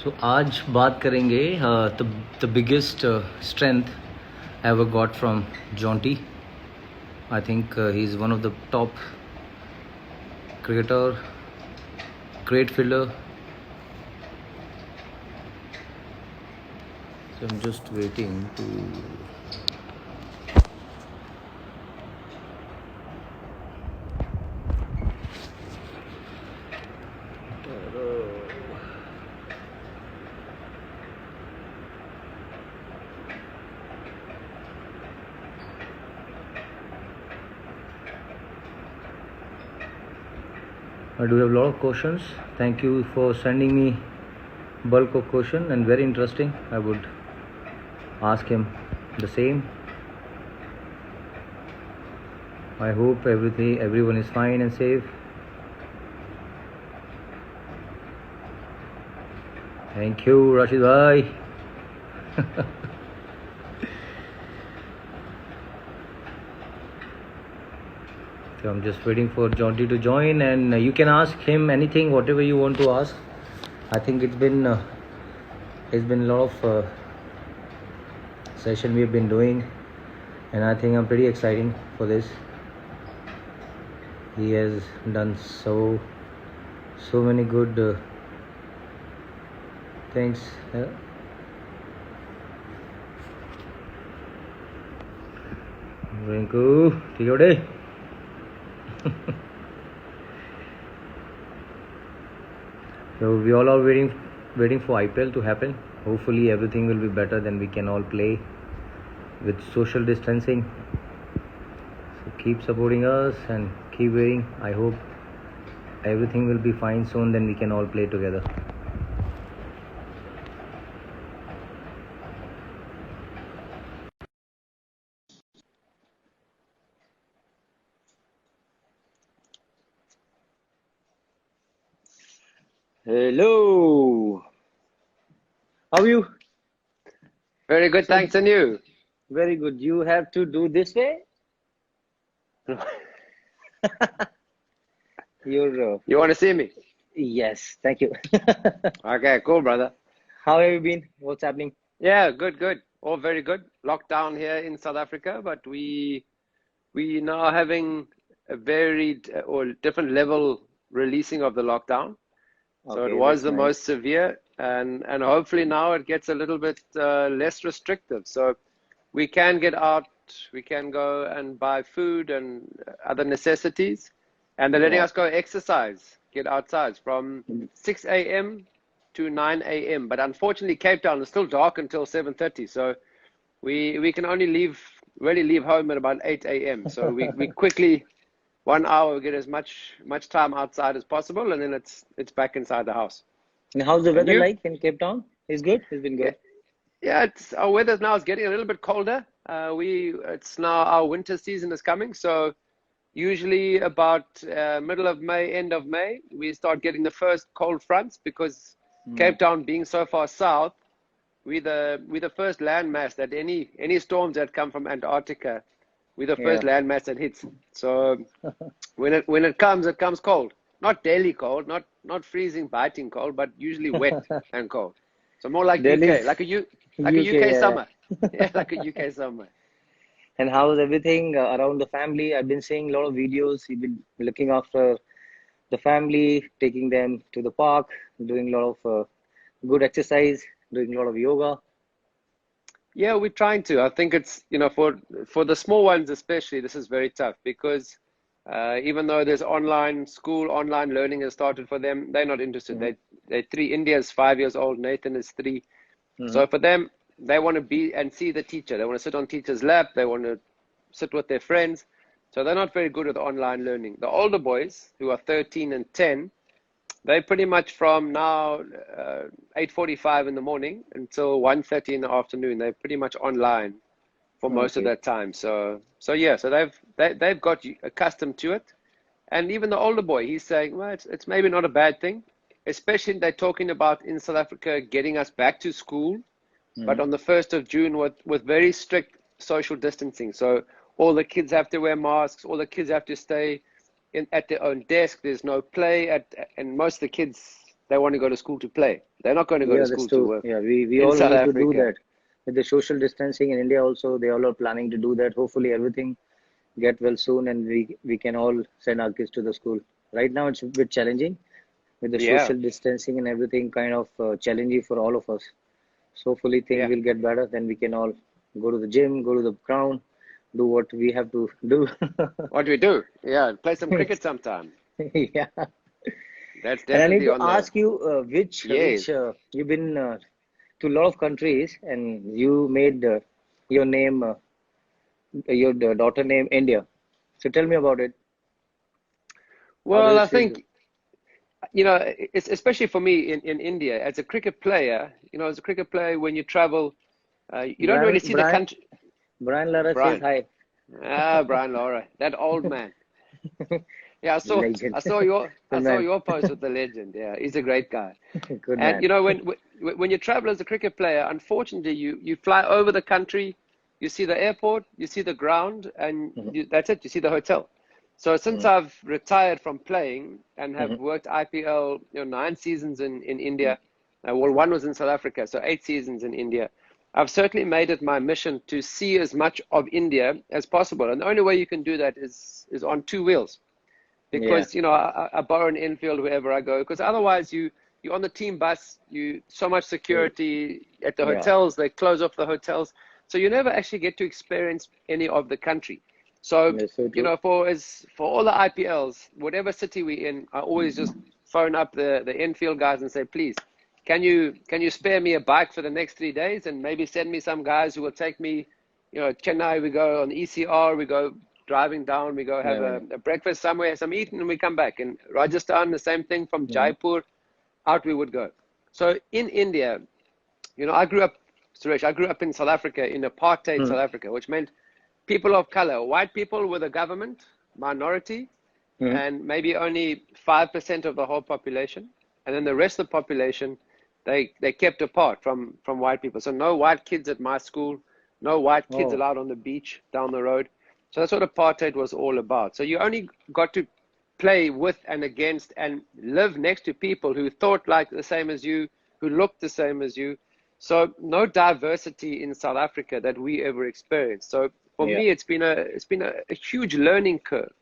So आज बात करेंगे the biggest strength I ever got from Jonty. I think he's one of the top cricketer, great fielder. So I'm just waiting to. I do have a lot of questions. Thank you for sending me bulk of question and very interesting. I would ask him the same. I hope everyone is fine and safe. Thank you, Rashid bhai. So I'm just waiting for Jonty to join, and you can ask him anything, whatever you want to ask. I think it's been a lot of session we've been doing, and I think I'm pretty exciting for this. He has done so many good things. Rinku, take your day. So we all are waiting for IPL to happen. Hopefully everything will be better, then we can all play with social distancing. So keep supporting us and keep waiting. I hope everything will be fine soon, then we can all play together. Hello. How are you? Very good, thanks, and you? Very good. You have to do this way? You're. You want to see me? Yes, thank you. Okay, cool, brother. How have you been? What's happening? Yeah, good. All very good. Lockdown here in South Africa, but we now having a varied or different level releasing of the lockdown. So Okay, it was that's the nice. most severe, and hopefully now it gets a little bit less restrictive. So we can get out, we can go and buy food and other necessities, and they're letting Wow. us go exercise, get outside from 6 a.m. to 9 a.m. But unfortunately, Cape Town is still dark until 7:30. So we can only really leave home at about 8 a.m. So we quickly 1 hour we get as much time outside as possible, and then it's back inside the house. And how's the And weather you? like in Cape Town? It's good. It's been Yeah, good. yeah. It's our weather now is getting a little bit colder. It's now our winter season is coming, so usually about middle of May, end of May, we start getting the first cold fronts because Cape Town being so far south, we the first landmass that any storms that come from Antarctica, we're the Yeah. first landmass that hits. So when it comes cold. Not daily cold, not freezing, biting cold, but usually wet and cold. So more like Delhi's UK, like a UK. UK Yeah. summer. Yeah, like a UK summer. And how's everything around the family? I've been seeing a lot of videos. You've been looking after the family, taking them to the park, doing a lot of good exercise, doing a lot of yoga. Yeah, we're trying to. I think it's, for the small ones especially, this is very tough because even though there's online learning has started for them, they're not interested. They're three. India's 5 years old. Nathan is 3. Mm-hmm. So for them, they want to be and see the teacher. They want to sit on teacher's lap. They want to sit with their friends. So they're not very good with online learning. The older boys, who are 13 and 10, they pretty much from now 8:45 in the morning until 1:30 in the afternoon. They're pretty much online for most of Okay. that time. So yeah, so they've got accustomed to it. And even the older boy, he's saying, well, it's maybe not a bad thing, especially they're talking about in South Africa getting us back to school, but Mm-hmm. on the 1st of June with very strict social distancing. So all the kids have to wear masks, all the kids have to stay at their own desk. There's no play and most of the kids they want to go to school to play. They're not going to go Yeah, to that's school to true. work. Yeah, we In all South need to do Africa. that. With the social distancing in India also, they all are planning to do that. Hopefully everything get well soon and we can all send our kids to the school. Right now it's a bit challenging with the Yeah, social distancing and everything kind of challenging for all of us. So hopefully things yeah. will get better. Then we can all go to the gym, go to the ground, do what we have to do. What do we do? Yeah, play some cricket sometime. Yeah. That's And I need definitely to on the. ask you, which Yes. you've been to a lot of countries and you made your name, your daughter name India. So tell me about it. How Well, does I it feel? think, it's especially for me in India as a cricket player. As a cricket player, when you travel, you don't Brian, really see the country. Brian Lara says Brian, hi. Brian Laura, that old man. Yeah, Legend. I Good saw man. your post with the legend. Yeah, he's a great guy. Good And man. when you travel as a cricket player, unfortunately, you fly over the country, you see the airport, you see the ground, and Mhm, that's it. You see the hotel. So since mhm, I've retired from playing and have mhm, worked IPL, 9 seasons in mhm. India, well, one was in South Africa, so 8 seasons in India. I've certainly made it my mission to see as much of India as possible, and the only way you can do that is on two wheels Yeah, because I borrow an infield wherever I go because otherwise you're on the team bus, you so much security at the yeah, hotels, they close off the hotels, so you never actually get to experience any of the country. So that's so true. for all the IPLs, whatever city we're in, I always just phone up the infield guys and say, please, can you spare me a bike for the next 3 days and maybe send me some guys who will take me, Chennai, we go on ECR, we go driving down, we go have Yeah, a breakfast somewhere, some eating, and we come back. In Rajasthan, the same thing from mhm, Jaipur, out we would go. So in India, I grew up, Suresh, I grew up in South Africa, in apartheid mhm, South Africa, which meant people of color, white people were the government, minority, mhm. and maybe only 5% of the whole population. And then the rest of the population, they kept apart from white people. So no white kids at my school, no white kids Oh, allowed on the beach down the road. So that's what apartheid was all about. So you only got to play with and against and live next to people who thought like the same as you, who looked the same as you. So no diversity in South Africa that we ever experienced. So for yeah, me, it's been a huge learning curve.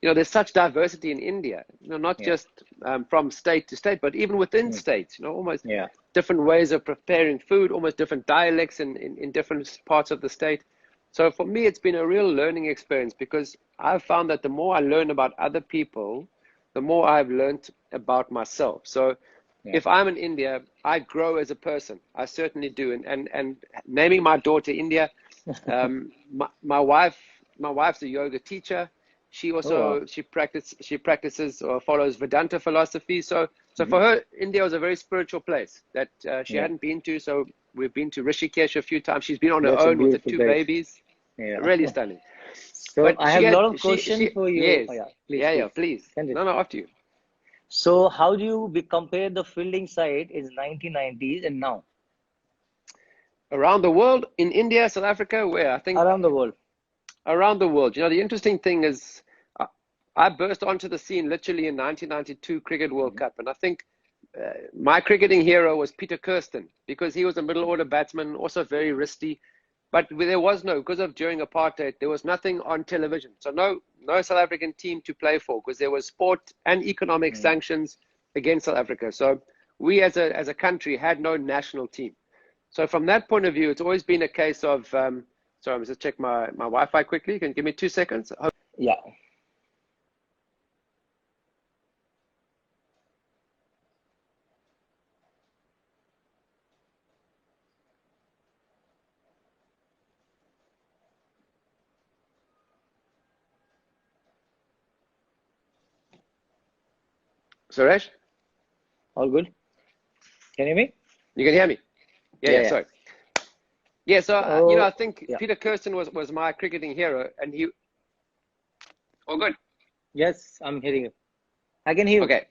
There's such diversity in India, not yeah, just from state to state, but even within mhm, states, almost yeah, different ways of preparing food, almost different dialects in different parts of the state. So for me, it's been a real learning experience because I've found that the more I learn about other people, the more I've learned about myself. So yeah. if I'm in India, I grow as a person. I certainly do. And naming my daughter India, my wife's a yoga teacher. She Oh, wow. also she practices or follows Vedanta philosophy. So Mhm, for her, India was a very spiritual place that she yeah, hadn't been to. So we've been to Rishikesh a few times. She's been on her that's a own with the beautiful two place. babies. Yeah. Really stunning. So But I she have a had lot of question she for you. yes, Oh, yeah, please, yeah, yeah. please. Please, Send it. no, no, after you. So how do you compare the fielding side in 1990s and now Around the world, in India, South Africa, where I think around the world? around the world. The interesting thing is, uh, I burst onto the scene literally in 1992 Cricket World Mhm, Cup, and I think my cricketing hero was Peter Kirsten because he was a middle order batsman, also very wristy. But there was no, because of during apartheid, there was nothing on television, so no South African team to play for because there was sport and economic mhm. sanctions against South Africa. So we as a country had no national team. So from that point of view, it's always been a case of. Sorry, I'm just check my Wi-Fi quickly. Can you give me 2 seconds? Yeah. Suresh, All good? Can you hear me? you can hear me? Yeah, Yeah, yeah. yeah. Sorry. Yeah. So I So think yeah. Peter Kirsten was my cricketing hero, and he. Oh, good. Yes, I'm hearing you. I can hear you. Okay.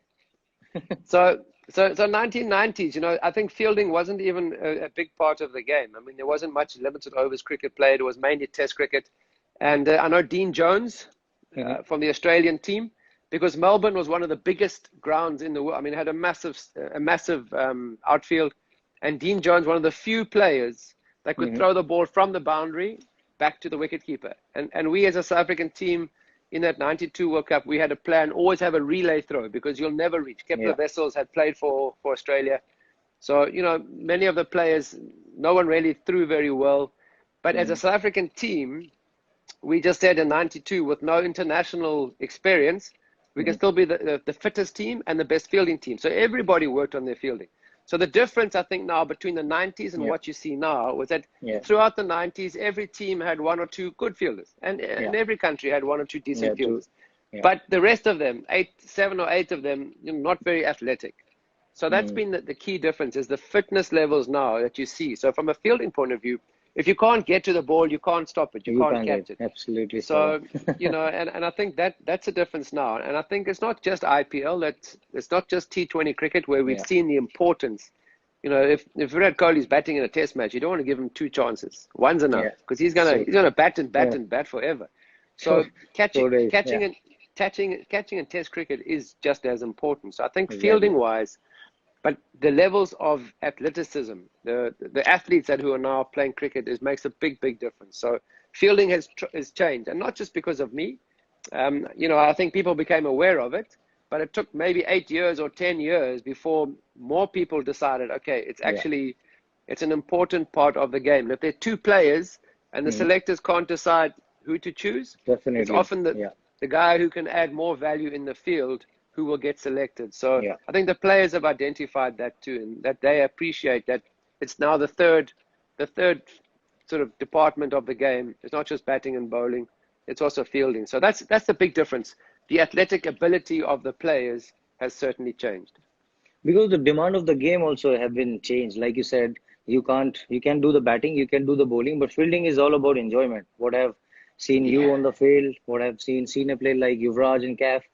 So 1990s. I think fielding wasn't even a big part of the game. I mean, there wasn't much limited overs cricket played. It was mainly Test cricket, and I know Dean Jones Mhm, from the Australian team because Melbourne was one of the biggest grounds in the world. I mean, it had a massive outfield, and Dean Jones, one of the few players that could throw the ball from the boundary back to the wicketkeeper. And we as a South African team in that 92 World Cup, we had a plan, always have a relay throw because you'll never reach. Kepler Wessels had played for Australia. So, you know, many of the players, no one really threw very well. But as a South African team, we just said in 92, with no international experience, we can still be the fittest team and the best fielding team. So everybody worked on their fielding. So the difference, I think, now between the 90s and what you see now was that throughout the 90s, every team had one or two good fielders. And every country had one or two decent fielders. But the rest of them, 7 or 8 of them, you know, not very athletic. So that's been the key difference, is the fitness levels now that you see. So from a fielding point of view, if you can't get to the ball, you can't stop it. You can't catch it. Absolutely. So, you know, and I think that's a difference now. And I think it's not just IPL. It's not just T20 cricket where we've seen the importance. You know, if Virat Kohli's batting in a test match, you don't want to give him 2 chances. One's enough because he's gonna bat and bat forever. So catching in test cricket is just as important. So I think fielding wise, but the levels of athleticism, the athletes who are now playing cricket makes a big difference. So fielding has changed, and not just because of me. You know, I think people became aware of it, but it took maybe 8 years or 10 years before more people decided, okay, it's actually it's an important part of the game. And if there are 2 players and the selectors can't decide who to choose, it's often the guy who can add more value in the field who will get selected. So I think the players have identified that too, and that they appreciate that it's now the third sort of department of the game. It's not just batting and bowling, it's also fielding. So that's the big difference. The athletic ability of the players has certainly changed. Because the demand of the game also have been changed. Like you said, you can do the batting, you can do the bowling, but fielding is all about enjoyment. What I've seen you on the field, what I've seen a player like Yuvraj and Caf.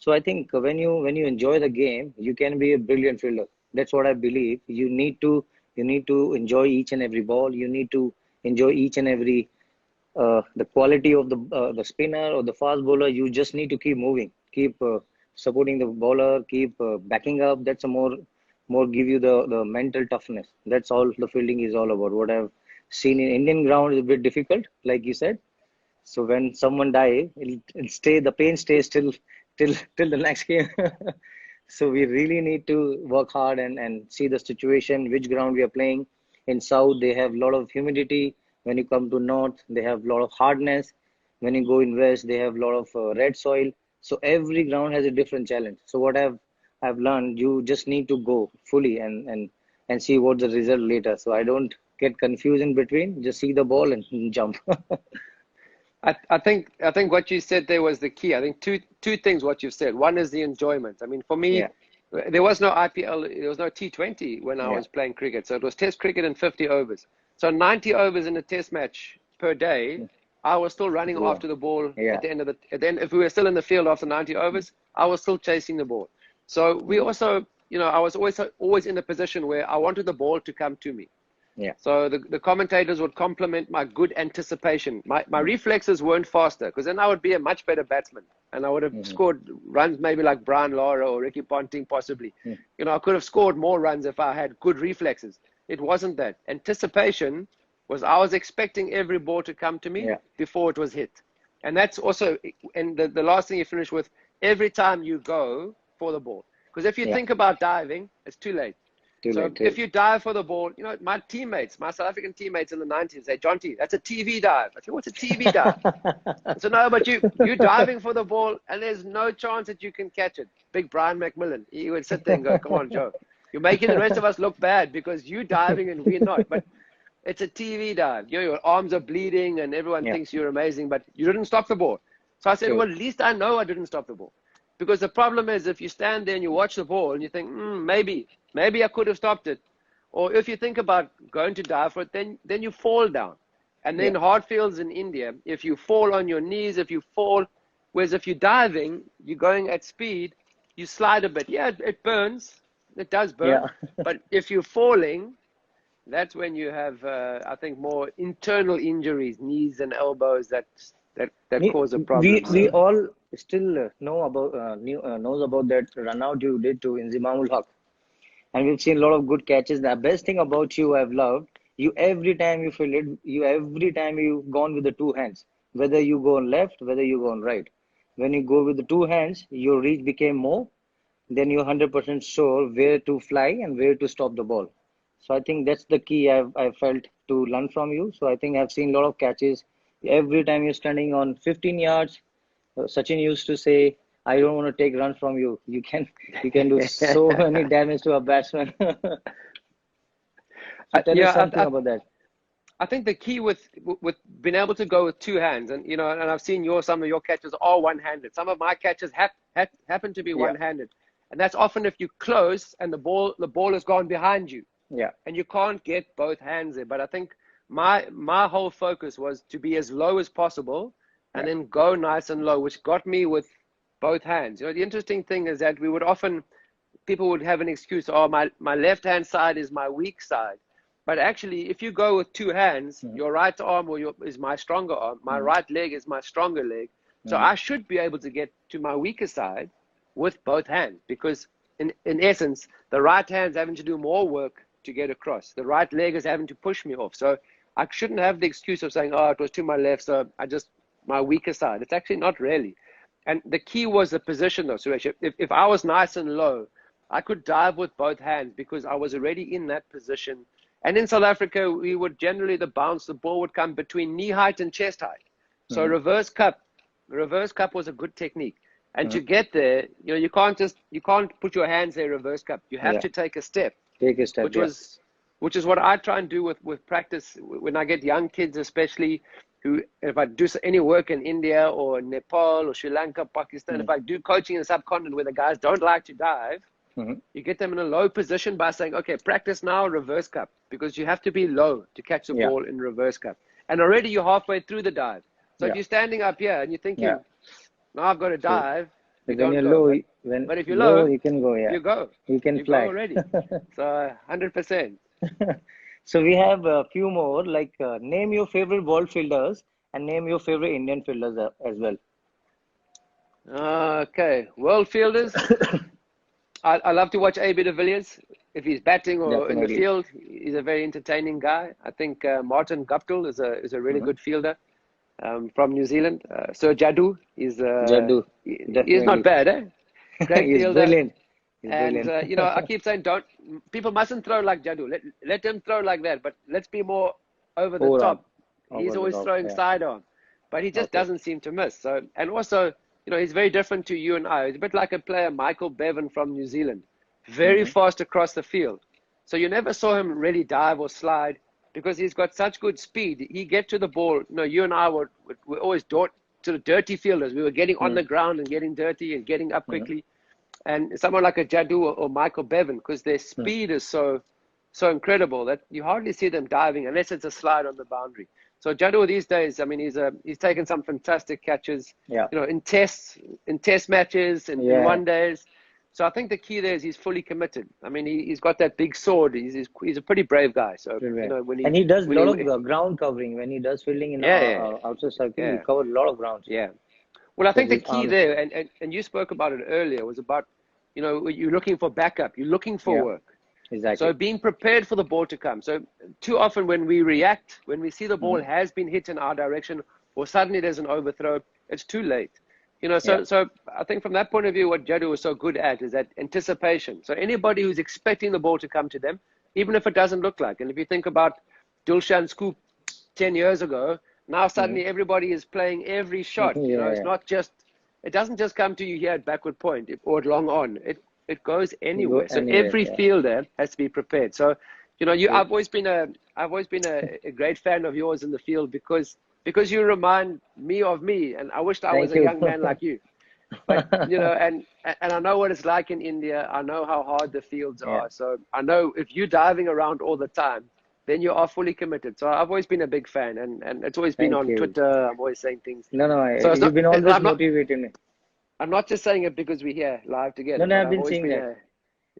So I think when you enjoy the game, you can be a brilliant fielder. That's what I believe. You need to enjoy each and every ball. You need to enjoy each and every the quality of the spinner or the fast bowler. You just need to keep moving, keep supporting the bowler, keep backing up. That's a more give you the mental toughness. That's all the fielding is all about. What I've seen in Indian ground is a bit difficult, like you said. So when someone dies, the pain stays till the next game. So we really need to work hard and see the situation, which ground we are playing. In South, they have a lot of humidity. When you come to North, they have a lot of hardness. When you go in West, they have a lot of red soil. So every ground has a different challenge. So what I've learned, you just need to go fully and see what's the result later. So I don't get confused in between. Just see the ball and jump. I think what you said there was the key. I think two things what you've said. One is the enjoyment. I mean, for me, there was no IPL, there was no T20 when I was playing cricket. So it was test cricket in 50 overs. So 90 overs in a test match per day, I was still running after the ball at the end if we were still in the field after 90 overs, I was still chasing the ball. So we also, you know, I was always in a position where I wanted the ball to come to me. Yeah. So the commentators would compliment my good anticipation. My reflexes weren't faster, because then I would be a much better batsman, and I would have scored runs maybe like Brian Lara or Ricky Ponting possibly. You know, I could have scored more runs if I had good reflexes. It wasn't that. Anticipation was I was expecting every ball to come to me before it was hit. And that's also, and the last thing you finish with, every time you go for the ball. Because if you think about diving, it's too late. If you dive for the ball, you know, my South African teammates in the 90s say, Jonty, that's a TV dive. I say, what's a TV dive? So no, but you're diving for the ball and there's no chance that you can catch it. Big Brian McMillan, he would sit there and go, come on, Joe. You're making the rest of us look bad because you're diving and we're not. But it's a TV dive. You know, your arms are bleeding and everyone thinks you're amazing, but you didn't stop the ball. So I said, well, at least I know I didn't stop the ball. Because the problem is if you stand there and you watch the ball and you think, maybe I could have stopped it. Or if you think about going to dive for it, then you fall down. And then hard fields in India, if you fall on your knees, whereas if you're diving, you're going at speed, you slide a bit. Yeah, it burns. It does burn. Yeah. But if you're falling, that's when you have, I think, more internal injuries, knees and elbows that cause a problem. still knows about that run out you did to Inzamamul Haq. And we've seen a lot of good catches. The best thing about you I've loved, you every time you feel it, you every time you gone with the two hands, whether you go on left, whether you go on right. When you go with the two hands, your reach became more, then you're 100% sure where to fly and where to stop the ball. So I think that's the key I've felt to learn from you. So I think I've seen a lot of catches. Every time you're standing on 15 yards, Sachin used to say, "I don't want to take runs from you. You can do so many damage to a batsman." So tell us Yeah, something about that. I think the key with being able to go with two hands, and and I've seen some of your catches are one-handed. Some of my catches happen to be Yeah, one-handed, and that's often if you close and the ball has gone behind you, yeah, and you can't get both hands there. But I think my whole focus was to be as low as possible, and yeah. then go nice and low, which got me with both hands. The interesting thing is that people would have an excuse, oh, my left hand side is my weak side. But actually, if you go with two hands, Mm, your right arm is my stronger arm, my mm, right leg is my stronger leg. So mm. I should be able to get to my weaker side with both hands, because in essence, the right hand's having to do more work to get across. The right leg is having to push me off. So I shouldn't have the excuse of saying, oh, it was to my left, so my weaker side. It's actually not really. And the key was the position, though, Suresh. If I was nice and low, I could dive with both hands because I was already in that position. And in South Africa, we would generally the ball would come between knee height and chest height. So Mm, reverse cup was a good technique. And mm. to get there, you can't put your hands there reverse cup. You have Yeah, to take a step, take a step. which Yeah. was which is what I try and do with practice when I get young kids, especially who, if I do any work in India or Nepal or Sri Lanka, Pakistan, if Mm, I do coaching in the subcontinent where the guys don't like to dive, mm. you get them in a low position by saying, okay, practice now reverse cup, because you have to be low to catch the Yeah, ball in reverse cup. And already you're halfway through the dive. So if yeah, you're standing up here and you're yeah. thinking, now I've got to So dive, you when don't you're go. low, But when if you're low, low, you can go. Yeah, you go. you can You go fly. already. So 100%. So we have a few more. Like name your favorite world fielders and name your favorite Indian fielders as well. Okay, world fielders. I love to watch AB de Villiers. If he's batting or in the Definitely. field, he's a very entertaining guy. I think Martin Guptill is a really Hmm. good fielder from New Zealand. Sir Jadu Jaddu, is not definitely. bad, eh? Great He's fielder. brilliant. He's And brilliant. I keep saying, don't people mustn't throw like Jadu. Let him throw like that, but let's be more over the Over up, top. He's over the always top. throwing Yeah. sidearm, but he just Okay. doesn't seem to miss. So, and also, he's very different to you and I. He's a bit like a player, Michael Bevan from New Zealand, very Hmm. fast across the field. So you never saw him really dive or slide because he's got such good speed. He get to the ball. You and I were always sort of dirty fielders. We were getting on Hmm. the ground and getting dirty and getting up Hmm. quickly. And someone like a Jadu or Michael Bevan, because their Hmm. speed is so incredible that you hardly see them diving unless it's a slide on the boundary. So Jadu these days, I mean, he's taken some fantastic catches, Yeah. in test matches, in Yeah. one days. So I think the key there is he's fully committed. I mean, he's got that big sword. He's a pretty brave guy. So Brilliant. when And he does a when lot he of ground covering when he does fielding in yeah, yeah, outside circle. He yeah, covered a lot of grounds yeah. Well, I because think the his key arms. there, and you spoke about it earlier, was about you're looking for backup, you're looking for Yeah. work. So Exactly. being prepared for the ball to come. So too often when we react, when we see the ball Hmm. has been hit in our direction, or suddenly there's an overthrow, it's too late. Yeah. So I think from that point of view, what Jadu was so good at is that anticipation. So anybody who's expecting the ball to come to them, even if it doesn't look like, and if you think about Dulshan Scoop 10 years ago, now Hmm. suddenly everybody is playing every shot. It's Yeah. not just, it doesn't just come to you here at backward point or at long on. It goes You go anywhere. So anywhere. every Yeah. fielder has to be prepared. So, True. I've always been a great fan of yours in the field because you remind me of me, and I wished I was Thank a you. young man like you. But and I know what it's like in India. I know how hard the fields Yeah. are. So I know if you're diving around all the time, then you are fully committed. So I've always been a big fan, and it's always been Thank on you. Twitter. I'm always saying things. No, no, So it's you've not. been always I'm not. motivating me. I'm not just saying it because we're here live No, together. no, But I've been seeing that.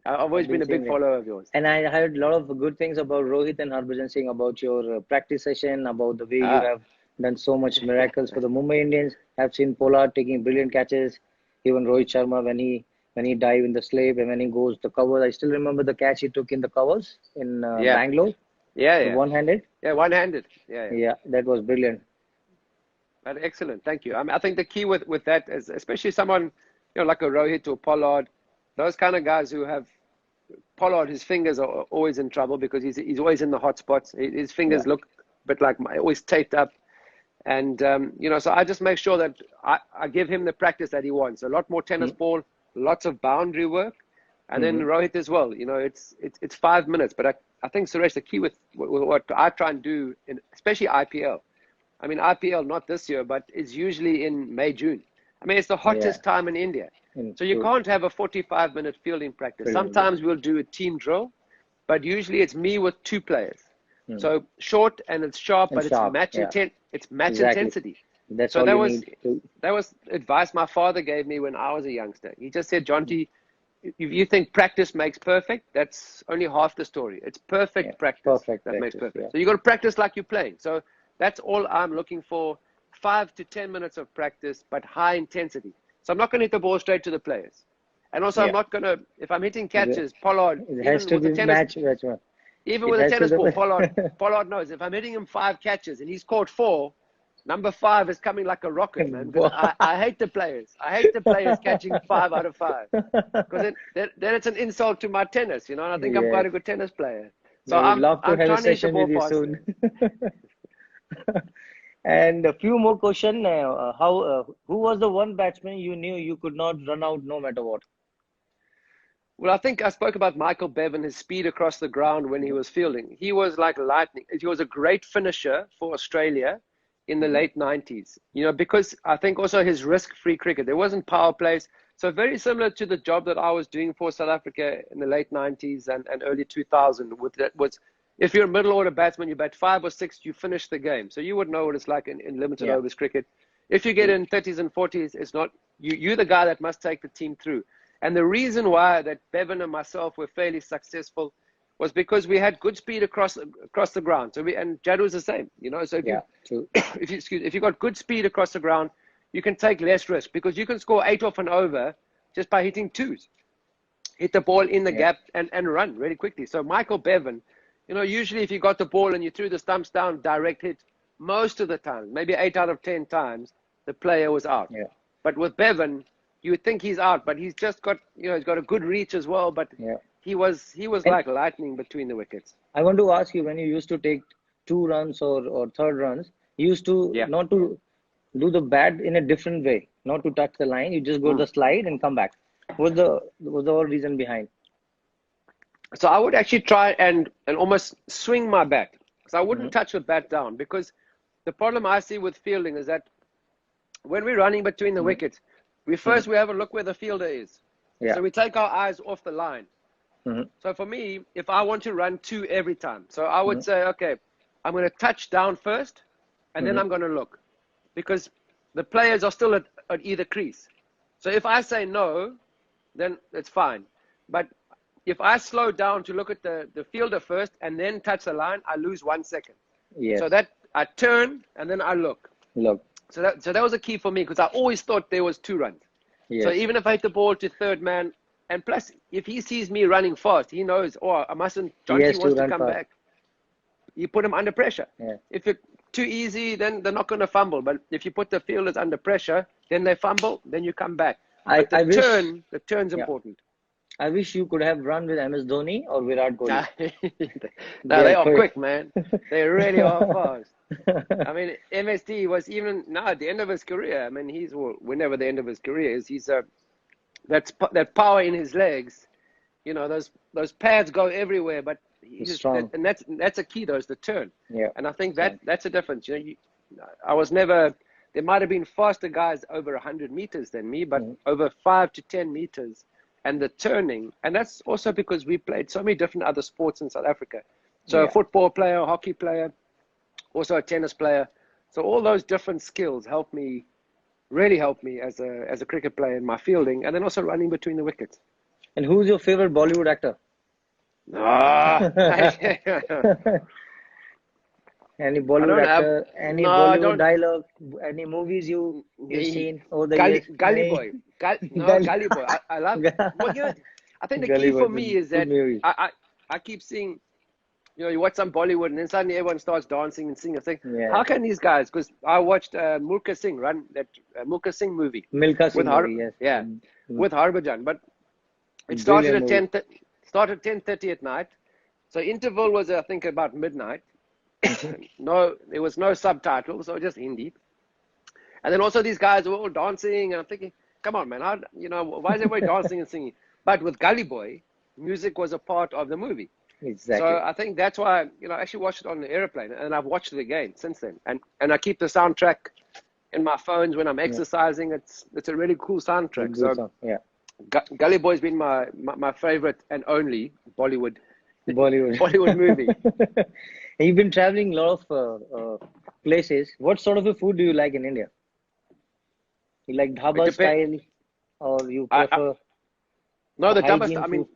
I've I've always been been a seeing big that. follower of yours. And I heard a lot of good things about Rohit and Harbhajan Singh, about your practice session, about the way you Ah, have done so much miracles for the Mumbai Indians. I've seen Pollard taking brilliant catches. Even Rohit Sharma when he dive in the slip and when he goes the covers. I still remember the catch he took in the covers in Yeah, Bangalore, yeah, the yeah, one-handed. yeah. One-handed. Yeah, yeah. Yeah, that was brilliant. But excellent. Thank you. I mean, I think the key with that is, especially someone, like a Rohit or Pollard, those kind of guys who have Pollard, his fingers are always in trouble because he's always in the hot spots. His fingers Yeah. look a bit like always taped up. And, so I just make sure that I give him the practice that he wants. A lot more tennis ball, lots of boundary work. And then Rohit as well. It's 5 minutes. But I think, Suresh, the key with what I try and do, especially IPL, I mean, IPL, not this year, but it's usually in May, June. I mean, it's the hottest time in India. So you can't have a 45-minute fielding practice. Brilliant. Sometimes we'll do a team drill, but usually it's me with 2 players. So short and it's sharp, but sharp, it's match Exactly. intensity. That's So all that you was need to. that was advice my father gave me when I was a youngster. He just said, Jonty, if you think practice makes perfect, that's only half the story. It's perfect practice perfect that makes practice, perfect. yeah. So you got to practice like you're playing. So that's all I'm looking for, 5 to 10 minutes of practice, but high intensity. So I'm not going to hit the ball straight to the players. And also I'm not going to, if I'm hitting catches, Pollard, It has to be match. even with a tennis ball, Pollard knows if I'm hitting him 5 catches and he's caught 4, number 5 is coming like a rocket, man. Because I hate the players. I hate the players catching 5 out of 5. Because then it's an insult to my tennis, and I think I'm quite a good tennis player. So I'd love to I'm have a trying to hit the session ball with you faster. soon. And a few more questions. Who was the one batsman you knew you could not run out no matter what? Well, I think I spoke about Michael Bevan, his speed across the ground when he was fielding. He was like lightning. He was a great finisher for Australia in the late 90s, because I think also his risk-free cricket. There wasn't power plays. So very similar to the job that I was doing for South Africa in the late 90s and early 2000 with that was, if you're a middle order batsman, you bat 5 or 6, you finish the game. So you would know what it's like in limited overs cricket. If you get in 30s and 40s, it's not, you're the guy that must take the team through. And the reason why that Bevan and myself were fairly successful was because we had good speed across the ground. So and Jad was the same, So if you got good speed across the ground, you can take less risk because you can score 8 off an over just by hitting 2s. Hit the ball in the gap and run really quickly. So Michael Bevan, usually if you got the ball and you threw the stumps down, direct hit, most of the time, maybe 8 out of 10 times, the player was out. Yeah. But with Bevan, you would think he's out, but he's just got, he's got a good reach as well. But he was like lightning between the wickets. I want to ask you, when you used to take 2 runs or third runs, you used to not to do the bat in a different way, not to touch the line. You just go the slide and come back. What's the whole reason behind? So I would actually try and almost swing my bat. So I wouldn't touch the bat down because the problem I see with fielding is that when we're running between the wickets, we have a look where the fielder is. Yeah. So we take our eyes off the line. So for me, if I want to run 2 every time, so I would say, okay, I'm going to touch down first, and then I'm going to look. Because the players are still at either crease. So if I say no, then it's fine. But if I slow down to look at the fielder first and then touch the line, I lose 1 second. Yes. So that I turn and then I look. So that was a key for me because I always thought there was 2 runs. Yes. So even if I hit the ball to third man, and plus if he sees me running fast, he knows, I mustn't, Jonty wants to come back. You put him under pressure. Yeah. If it's too easy, then they're not going to fumble. But if you put the fielders under pressure, then they fumble, then you come back. But the turn's important. I wish you could have run with MS Dhoni or Virat Kohli. No, they are quick, man. They really are fast. I mean, MSD was even now at the end of his career. I mean, whenever the end of his career is, he's that power in his legs. Those pads go everywhere, but he's strong. And that's a key, though, is the turn. Yeah. And I think that's a difference. I was never. There might have been faster guys over 100 meters than me, but over 5 to 10 meters. And the turning, and that's also because we played so many different other sports in South Africa. So a football player, a hockey player, also a tennis player. So all those different skills really helped me as a cricket player in my fielding, and then also running between the wickets. And who's your favorite Bollywood actor? Any I Bollywood don't have. actor, any No, I Bollywood don't. dialogue, any movies you've seen over the Gully, years? Gully Nahin. Boy. No, Gully, Gully Boy. I love. Well, I think the Gully key was for a me is good that movie. I keep seeing. You watch some Bollywood, and then suddenly everyone starts dancing and singing. I think, Yeah, how can these guys? Because I watched Mulka Singh run that Mulka Singh movie Milka with Singh movie, yes. yeah, with Harbhajan, but it started Brilliant at movie. 10:30 at night. So interval was I think about midnight. No, there was no subtitles, so just Hindi. And then also these guys were all dancing, and I'm thinking, come on, man, why is everybody dancing and singing? But with Gully Boy, music was a part of the movie. So Exactly. I think that's why, I actually watched it on the airplane, and I've watched it again since then. And I keep the soundtrack in my phones when I'm Yeah, exercising. It's a really cool a soundtrack. good So song. Yeah, Gully Boy's been my favorite and only Bollywood Bollywood. Bollywood movie. You've been traveling a lot of places. What sort of a food do you like in India? You like It dhaba depends. style, or you I prefer No, a the double. hygiene I food? mean,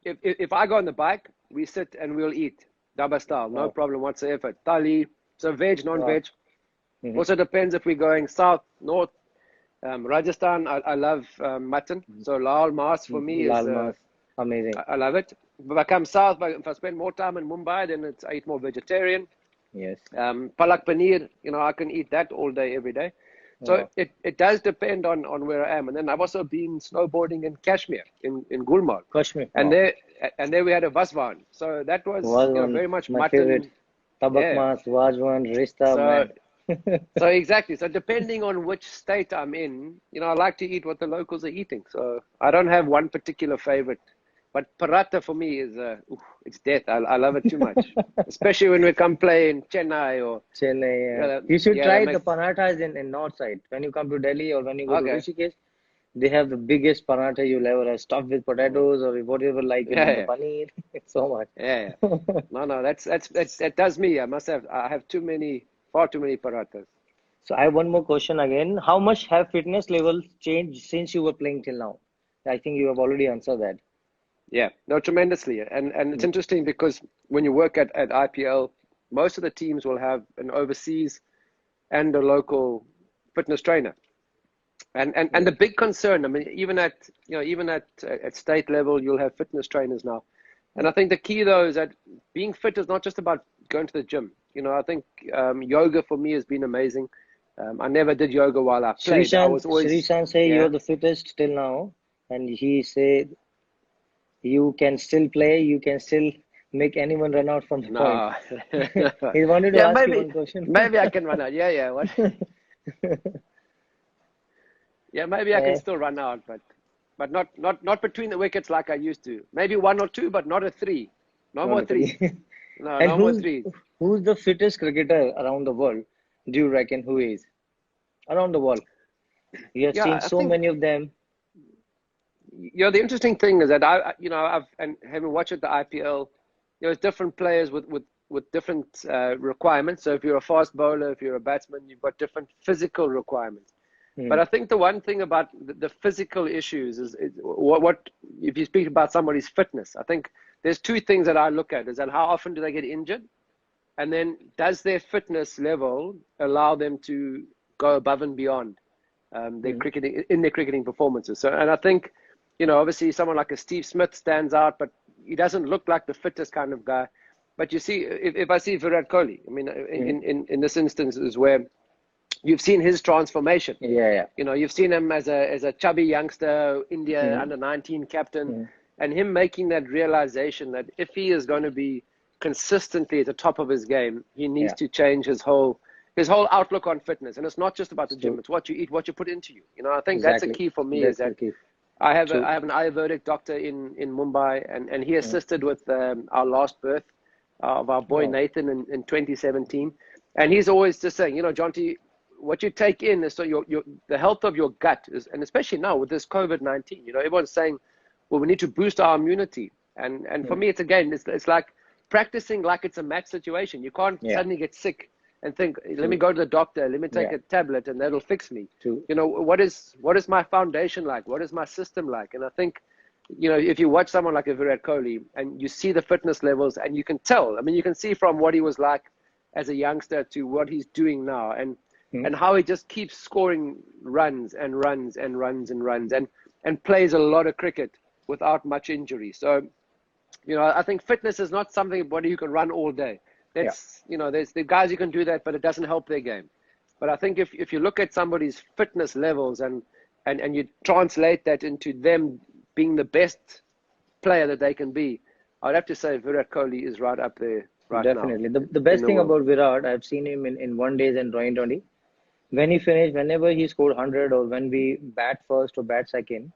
if I go on the bike, we sit and we'll eat double style, no Wow. problem whatsoever. Thali, so veg, Wow. non-veg. Hmm. Also depends if we're going south, north. Rajasthan, I love mutton. So lal mas for me is Lal mas. Amazing. I love it. If I come south, if I spend more time in Mumbai, then I eat more vegetarian. Yes. Palak paneer, I can eat that all day, every day. So Wow. it does depend on where I am. And then I've also been snowboarding in Kashmir, in Gulmarg. Kashmir. And Wow. there we had a Vasvan. So that was, Wajwan, very much my favorite. mutton. Tabak Yeah. mas, Wajwan, Rista, So man. so exactly. So depending on which state I'm in, I like to eat what the locals are eating. So I don't have one particular favorite. But paratha for me is it's death. I love it too much, especially when we come play in Chennai or Chennai. Yeah. yeah, You should yeah, that try the makes parathas in north side. When you come to Delhi or when you go to okay. Rishikesh, they have the biggest paratha you'll ever have, stuffed with Oh, potatoes or whatever like it yeah, with the yeah, paneer. So much. yeah, yeah. No, that does me. I have far too many parathas. So I have one more question again. How much have fitness levels changed since you were playing till now? I think you have already answered that. Yeah, no, tremendously. And it's Mm. interesting because when you work at IPL, most of the teams will have an overseas and a local fitness trainer. And Yeah. the big concern, I mean, even at state level, you'll have fitness trainers now. And I think the key though is that being fit is not just about going to the gym. I think yoga for me has been amazing. I never did yoga while I played. I was always, Srishan say yeah. you're the fittest till now, and he said you can still play, you can still make anyone run out from the point. No. He wanted to Yeah, ask you maybe one question. maybe I can run out. Yeah, yeah. What? Yeah, maybe I can Uh, still run out, but not between the wickets like I used to. Maybe one or two, but not a three. No more threes. honestly. No, And no more threes. who's the fittest cricketer around the world? Do you reckon who is around the world? You have Yeah, seen I so think many of them. the interesting thing is that I've and having watched the IPL, there's different players with different requirements. So if you're a fast bowler, if you're a batsman, you've got different physical requirements. But Hmm. I think the one thing about the physical issues is what if you speak about somebody's fitness. I think there's two things that I look at: is that how often do they get injured, and then does their fitness level allow them to go above and beyond Hmm. their cricketing performances. So, and I think, obviously someone like a Steve Smith stands out, but he doesn't look like the fittest kind of guy. But you see, if I see Virat Kohli, I mean, Hmm. in this instance is where you've seen his transformation. Yeah, yeah. You've seen him as a chubby youngster, India Hmm. under 19 captain, Hmm. and him making that realization that if he is going to be consistently at the top of his game, he needs Yeah. to change his whole outlook on fitness. And it's not just about the It's gym; true. it's what you eat, what you put into you. I think that's a Exactly. key for me. Is That's that the key. I have True. I have an Ayurvedic doctor in Mumbai, and he Hmm. assisted with our last birth of our boy Wow. Nathan in 2017, and he's always just saying, Jonty, what you take in is so your the health of your gut is, and especially now with this COVID-19, everyone's saying, well, we need to boost our immunity, and for Hmm. me, it's like practicing like it's a match situation. You can't Yeah. suddenly get sick and think, let me True. go to the doctor, let me take Yeah. a tablet, and that'll fix me. True. What is my foundation like? What is my system like? And I think, if you watch someone like a Virat Kohli and you see the fitness levels, and you can tell, I mean, you can see from what he was like as a youngster to what he's doing now, and how he just keeps scoring runs and runs and runs and runs and plays a lot of cricket without much injury. So, I think fitness is not something body who can run all day. That's, there's the guys who can do that, but it doesn't help their game. But I think if you look at somebody's fitness levels and you translate that into them being the best player that they can be, I'd have to say Virat Kohli is right up there right Definitely. now. The best thing about Virat, I've seen him in one days and 2020. When he finished, whenever he scored 100 or when we bat first or bat second,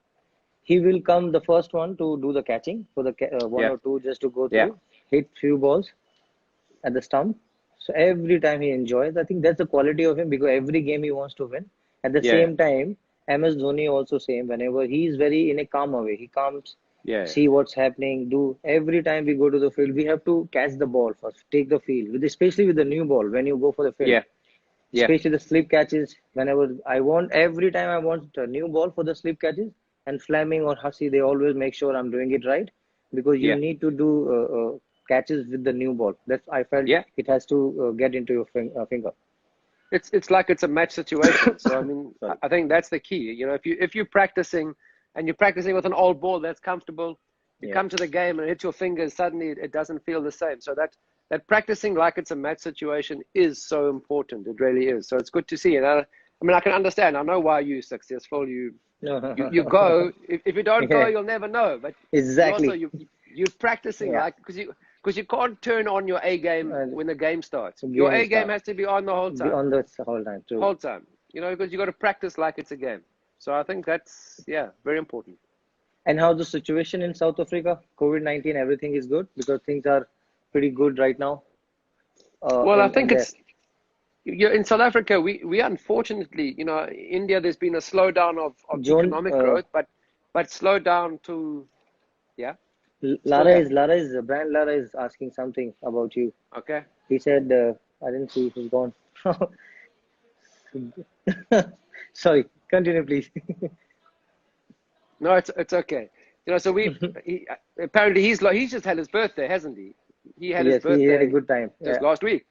he will come the first one to do the catching for the one or two just to go through, hit few balls at the stump. So every time he enjoys, I think that's the quality of him, because every game he wants to win. At the same time, MS Dhoni also same. Whenever he is very in a calm way, he comes, see what's happening, do. Every time we go to the field, we have to catch the ball first, take the field, especially with the new ball when you go for the field. Especially the slip catches. Every time I want a new ball for the slip catches, and Fleming or Hussey, they always make sure I'm doing it right, because you need to do catches with the new ball. That's, I felt it has to get into your finger. It's like it's a match situation. So I mean, I think that's the key. If you're practicing and you're practicing with an old ball that's comfortable, you come to the game and hit your fingers, suddenly it doesn't feel the same. So that practicing like it's a match situation is so important. It really is. So it's good to see. And I mean, I can understand. I know why you're successful. You go. If you don't go, you'll never know. But exactly. You're practicing because you can't turn on your A game when the game starts. Your A game has to be on the whole time. Be on the whole time too. Whole time. Because you got to practice like it's a game. So I think that's very important. And how's the situation in South Africa? COVID-19, everything is good, because things are pretty good right now. Well, I think it's in South Africa. We unfortunately, India, there's been a slowdown of economic growth, but slowed down to Brian Lara is asking something about you. Okay. He said, I didn't see, he's gone. Sorry, continue, please. No, it's okay. So apparently he's just had his birthday, hasn't he? He had his birthday. He had a good time. Just last week.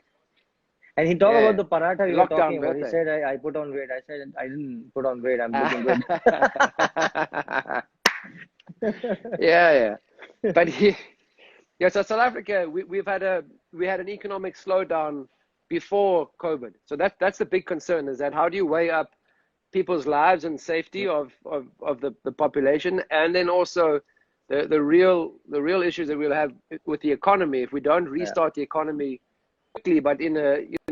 And he talked about the paratha you were talking about. Birthday. He said, I put on weight. I said, I didn't put on weight. I'm looking good. But so South Africa, we had an economic slowdown before COVID. So that's the big concern, is that how do you weigh up people's lives and safety of the population, and then also the real issues that we'll have with the economy if we don't restart the economy quickly, but in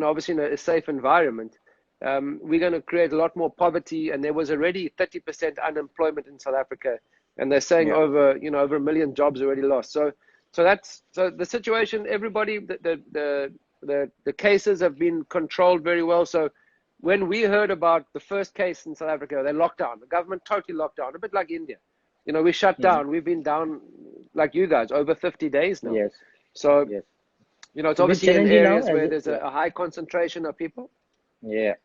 obviously in a safe environment. We're going to create a lot more poverty, and there was already 30% unemployment in South Africa, and they're saying over 1 million jobs already lost. So that's the situation. Everybody, the cases have been controlled very well. So when we heard about the first case in South Africa, they locked down. The government totally locked down, a bit like India. We shut down. We've been down, like you guys, over 50 days now. Yes. So, it's obviously in areas where there's a high concentration of people. Yeah.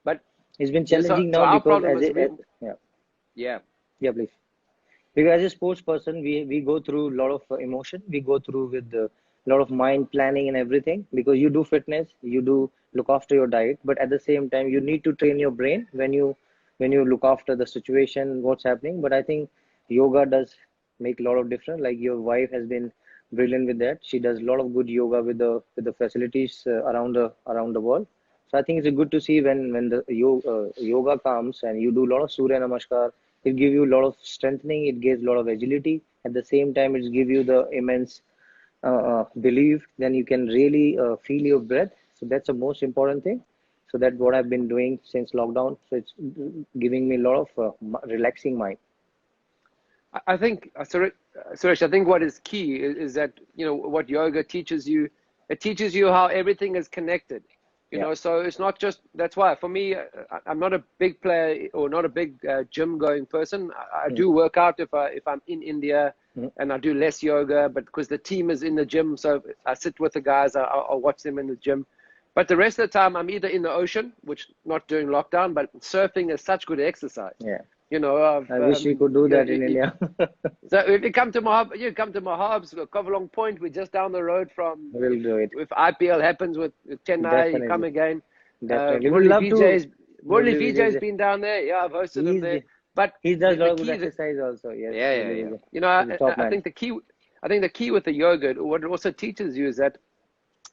But it's been challenging now because please. Because as a sports person, we go through a lot of emotion. We go through with a lot of mind planning and everything, because you do fitness, you do look after your diet, but at the same time, you need to train your brain when you look after the situation, what's happening. But I think yoga does make a lot of difference. Like your wife has been brilliant with that. She does a lot of good yoga with the facilities around the world. So I think it's good to see when the yoga comes and you do a lot of Surya Namaskar. It gives you a lot of strengthening. It gives a lot of agility. At the same time, it gives you the immense belief. Then you can really feel your breath. So that's the most important thing. So that's what I've been doing since lockdown. So it's giving me a lot of relaxing mind. I think, Suresh, I think what is key is that, what yoga teaches you, it teaches you how everything is connected. So it's not just, that's why for me, I'm not a big player or not a big gym going person. I do work out if I'm in India, and I do less yoga, but because the team is in the gym, so I sit with the guys, I'll watch them in the gym. But the rest of the time, I'm either in the ocean, which not during lockdown, but surfing is such good exercise. You know, of, I wish we could do that in India. so if you come to Mahabs, Kovalong Point, we're just down the road from. We'll do it. If IPL happens with Chennai, you come Definitely. again. Definitely. We'd love to. Murli Vijay's been down there. Yeah, I've hosted him there. But he does a lot of good key exercise also. Yes. yeah. You know, He's a top I man. think the key with the yoga, what it also teaches you is that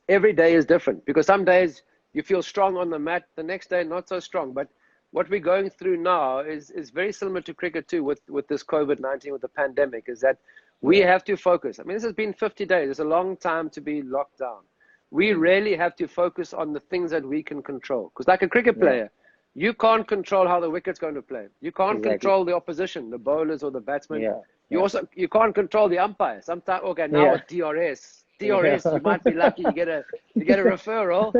every day is different, because some days you feel strong on the mat, the next day not so strong. But what we're going through now is very similar to cricket too, with this COVID-19, with the pandemic, is that we have to focus. I mean, this has been 50 days. It's a long time to be locked down. We really have to focus on the things that we can control. Because like a cricket player, you can't control how the wicket's going to play. You can't control the opposition, the bowlers or the batsmen. You can't control the umpire. Sometimes, okay, now with DRS, you might be lucky you get a referral.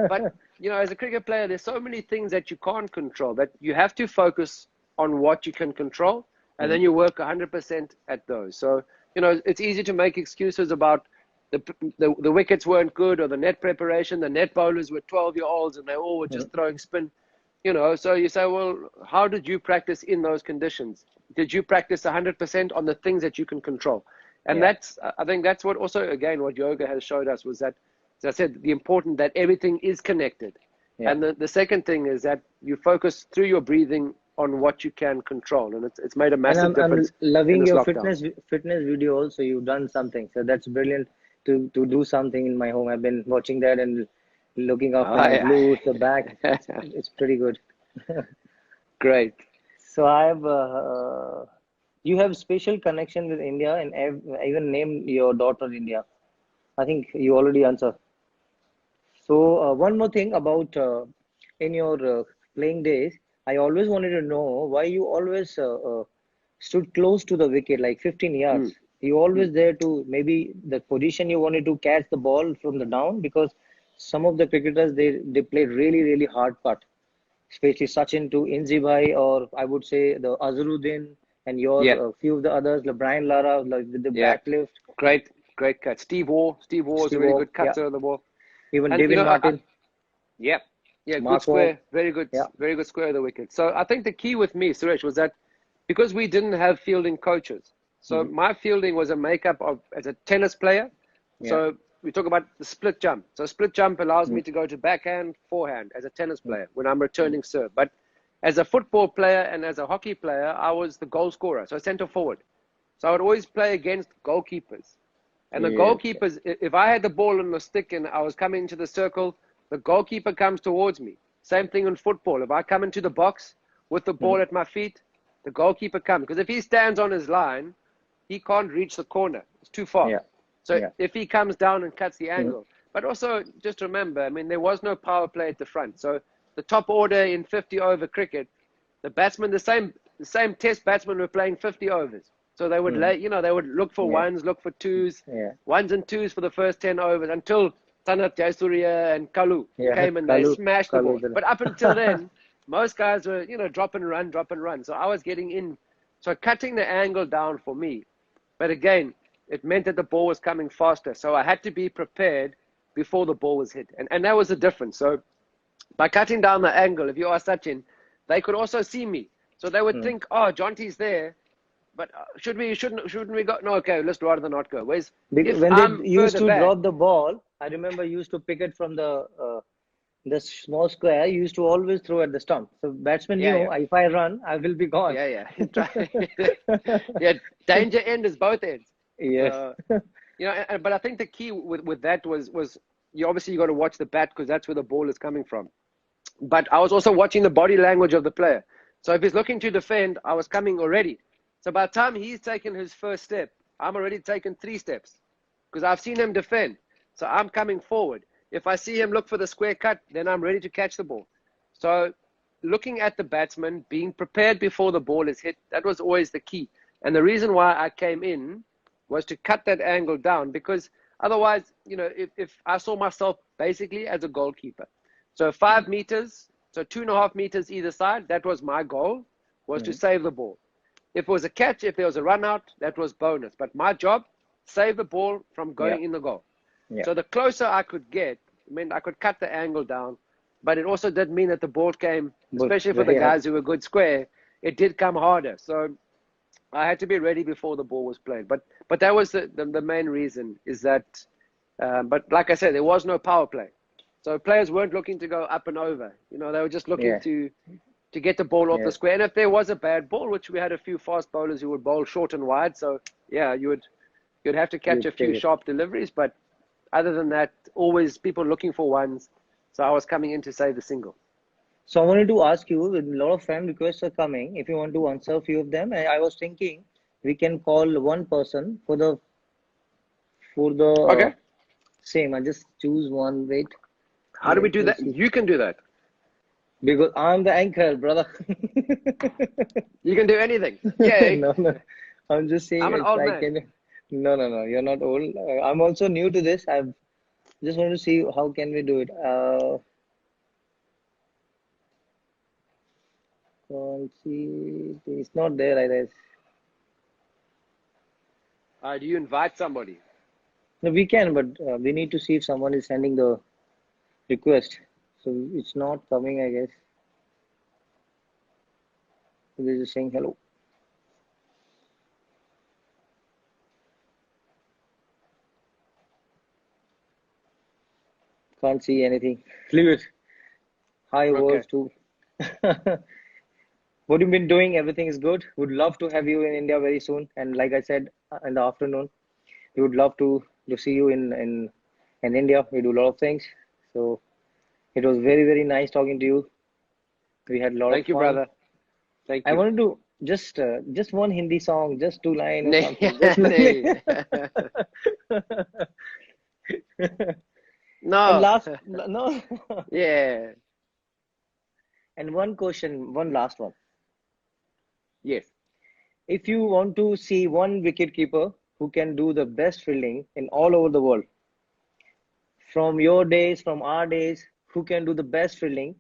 But you know, as a cricket player, there's so many things that you can't control, that you have to focus on what you can control, and then you work 100% at those. So you know, it's easy to make excuses about the wickets weren't good, or the net preparation. The net bowlers were 12-year-olds and they all were just throwing spin. You know, so you say, well, how did you practice in those conditions? Did you practice 100% on the things that you can control? And I think that's what also, again, what yoga has showed us, was that, as I said, the important that everything is connected. And the second thing is that you focus through your breathing on what you can control. And it's made a massive difference. I'm loving your lockdown. fitness video also. You've done something. So that's brilliant to do something in my home. I've been watching that and looking after my glutes, the back. It's pretty good. Great. So I have, you have special connection with India, and even named your daughter India. I think you already answered. So one more thing about in your playing days, I always wanted to know why you always stood close to the wicket, like 15 yards. You always there to, maybe the position you wanted to catch the ball from the down, because some of the cricketers, they play really hard putt, especially Sachin to Inzi, or I would say the Azharuddin and your few of the others, the Brian Lara, like with the back lift. Great cut. Steve Waugh is a really good cutter of the ball. Even David Martin. Good square, very good square of the wicket. So I think the key with me, Suresh, was that because we didn't have fielding coaches, so my fielding was a makeup of, as a tennis player. So we talk about the split jump. So split jump allows me to go to backhand, forehand as a tennis player when I'm returning serve. But as a football player and as a hockey player, I was the goal scorer, so center forward. So I would always play against goalkeepers. And the goalkeepers, if I had the ball on the stick and I was coming into the circle, the goalkeeper comes towards me. Same thing in football. If I come into the box with the ball at my feet, the goalkeeper comes. Because if he stands on his line, he can't reach the corner. It's too far. So if he comes down and cuts the angle. But also, just remember, I mean, there was no power play at the front. So the top order in 50 over cricket, the batsmen, the same test batsmen were playing 50 overs. So they would they would look for ones, look for twos, ones and twos for the first 10 overs until Sanat Jayasuriya and Kalu came and they smashed the ball. But up until then, most guys were, drop and run. So I was getting in. So cutting the angle down for me. But again, it meant that the ball was coming faster. So I had to be prepared before the ball was hit. And that was the difference. So by cutting down the angle, if you are Sachin, they could also see me. So they would think, oh, Jonty's there. But shouldn't we go? No, okay, let's rather not go. When they used to drop the ball, I remember you used to pick it from the small square. You used to always throw at the stump. So batsman knew, if I run, I will be gone. Danger end is both ends. Yes. But I think the key with that was you obviously got to watch the bat, because that's where the ball is coming from. But I was also watching the body language of the player. So if he's looking to defend, I was coming already. So by the time he's taken his first step, I'm already taken 3 steps, because I've seen him defend. So I'm coming forward. If I see him look for the square cut, then I'm ready to catch the ball. So looking at the batsman, being prepared before the ball is hit, that was always the key. And the reason why I came in was to cut that angle down, because otherwise, if I saw myself basically as a goalkeeper. So 5 meters, so 2.5 meters either side, that was my goal, was to save the ball. If it was a catch, if there was a run out, that was bonus. But my job, save the ball from going in the goal. So the closer I could get, meant I could cut the angle down. But it also did mean that the ball came, especially for the guys who were good square, it did come harder. So I had to be ready before the ball was played. But that was the main reason is that. But like I said, there was no power play, so players weren't looking to go up and over. You know, they were just looking Yeah. to get the ball off Yeah. the square. And if there was a bad ball, which we had a few fast bowlers who would bowl short and wide, so yeah, you'd have to catch You'd a few take it. sharp deliveries. But other than that, always people looking for ones. So I was coming in to save the single. So I wanted to ask you, with a lot of fan requests are coming, if you want to answer a few of them. I was thinking we can call one person for the Okay. same. I just choose one. Wait, How do we let do me that? see. You can do that. Because I'm the anchor, brother. You can do anything. Yeah. No. I'm just saying. I'm an old I man. can. No. You're not old. I'm also new to this. I've just want to see how can we do it. Can't see. It's not there, I guess. Do you invite somebody? No, we can, but we need to see if someone is sending the request. So it's not coming, I guess. So they're just saying hello. Can't see anything. Leave it. Hi, Okay. words too. What you've been doing, everything is good. Would love to have you in India very soon. And like I said in the afternoon, we would love to see you in India. We do a lot of things. So it was very, very nice talking to you. We had a lot of Thank you, fun. brother. Thank I you. wanted to just one Hindi song, just 2 lines or Nay, something. Just nay. and No. last, no. Yeah. And one question, one last one. Yes. If you want to see one wicketkeeper who can do the best fielding in all over the world, from your days, from our days, who can do the best fielding?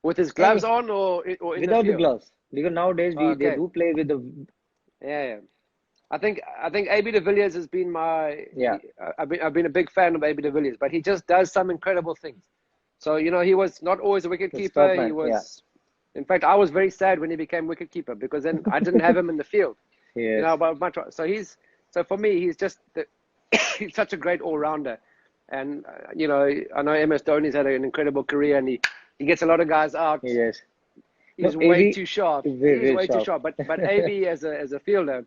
With his gloves Any, on or in the without the field? gloves, because nowadays they Okay. do play with the Yeah. I think AB de Villiers has been yeah. I've been a big fan of AB de Villiers, but he just does some incredible things. So, you know, he was not always a wicket The keeper. stop He man. Yeah. was, in fact, I was very sad when he became wicket keeper because then I didn't have him in the field. You Yes. know, but much. So for me, he's just he's such a great all rounder. And you know, I know MS Dhoni's had an incredible career, and he gets a lot of guys out. Yes. He's No, way AB too sharp. is very, He's very way too sharp. sharp. But AB as a fielder,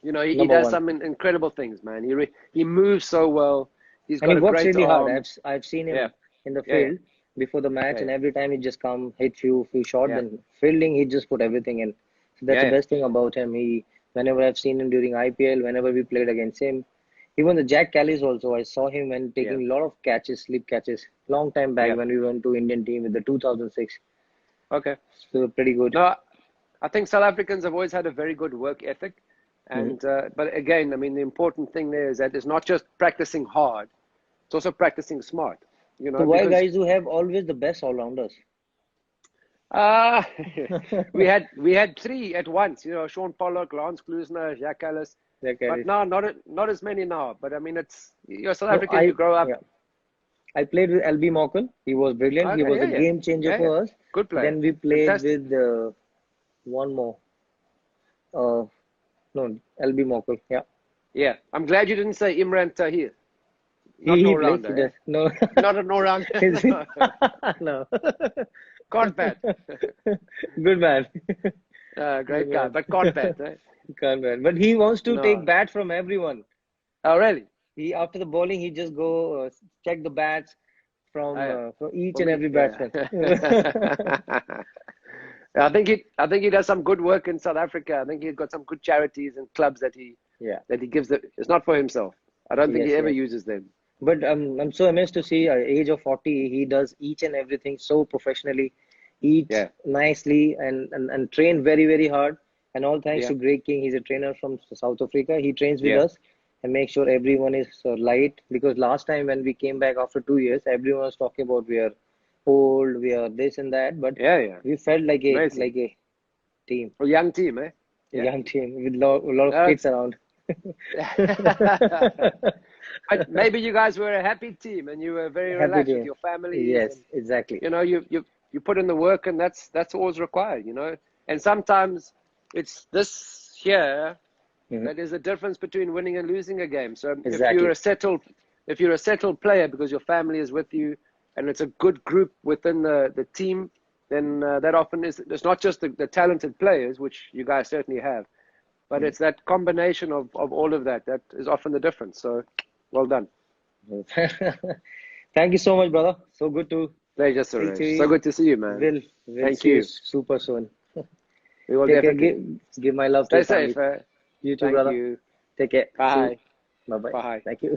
you know, he Number does one. some incredible things, man. He moves so well. He's And got he a works great really hard. arm. I've seen him Yeah, in the yeah, field before the match, yeah, and every time he just come hit few shots. yeah, Then fielding, he just put everything in. So that's yeah, the yeah, best thing about him. Whenever I've seen him during IPL, whenever we played against him, even the Jack Callis also, I saw him when yeah, taking a lot of catches, slip catches, long time back yeah. when we went to Indian team with the 2006. Okay. So pretty good. No, I think South Africans have always had a very good work ethic, Mhm. and but again, I mean, the important thing there is that it's not just practicing hard; it's also practicing smart. You So know, why because guys who have always the best all rounders? uh, we had three at once. You know, Sean Pollock, Lance Klusener, Jacques Ellis, Jack but Callis. no, not as many now. But I mean, you're South No, African. You grow up. yeah. I played with LB Mokel. He was brilliant. He Okay, was yeah, a yeah, game changer yeah, yeah. for us. Good player, Then we played fantastic. with one more. No, LB Mokel. Yeah, Yeah, I'm glad you didn't say Imran Tahir. Not an he plays. He all-rounder, eh? does. No, Not an all-rounder. Is he? No. No. Can't bat. Good man. Good Great guy, man. but can't bat, eh? Can't man. But he wants to take No. bat from everyone. Oh, really? He after the bowling, he just go check the bats from each For and me, every yeah. batsman. I think he does some good work in South Africa. I think he's got some good charities and clubs that he Yeah. gives. It's not for himself. I don't think Yes. he ever Yes. uses them. But I'm so amazed to see at age of 40, he does each and everything so professionally, eats Yeah, nicely and train very, very hard. And all thanks yeah, to Greg King. He's a trainer from South Africa. He trains with yeah, us and makes sure everyone is light. Because last time when we came back after 2 years, everyone was talking about we are old, we are this and that. But yeah. we felt like Amazing. a team, A young team, eh? a Yeah. young team with a lot of Uh, kids around. but maybe you guys were a happy team and you were very Happy relaxed with team. your families, Yes, and exactly. you know you you put in the work, and that's always required, you know. And sometimes it's this here that is the difference between winning and losing a game. So Exactly. if you're a settled player because your family is with you and it's a good group within the team, then that often is, it's not just the talented players, which you guys certainly have, but it's that combination of all of that is often the difference. So well done. Thank you so much, brother. So good to Pleasure, speak to Suresh. you. So good to see you, man. We'll Thank see you. super soon. We will Take care. definitely. Give my love to Stay your family. safe. You too, Thank brother. you. Take care. Bye. Bye bye. Bye. Thank you.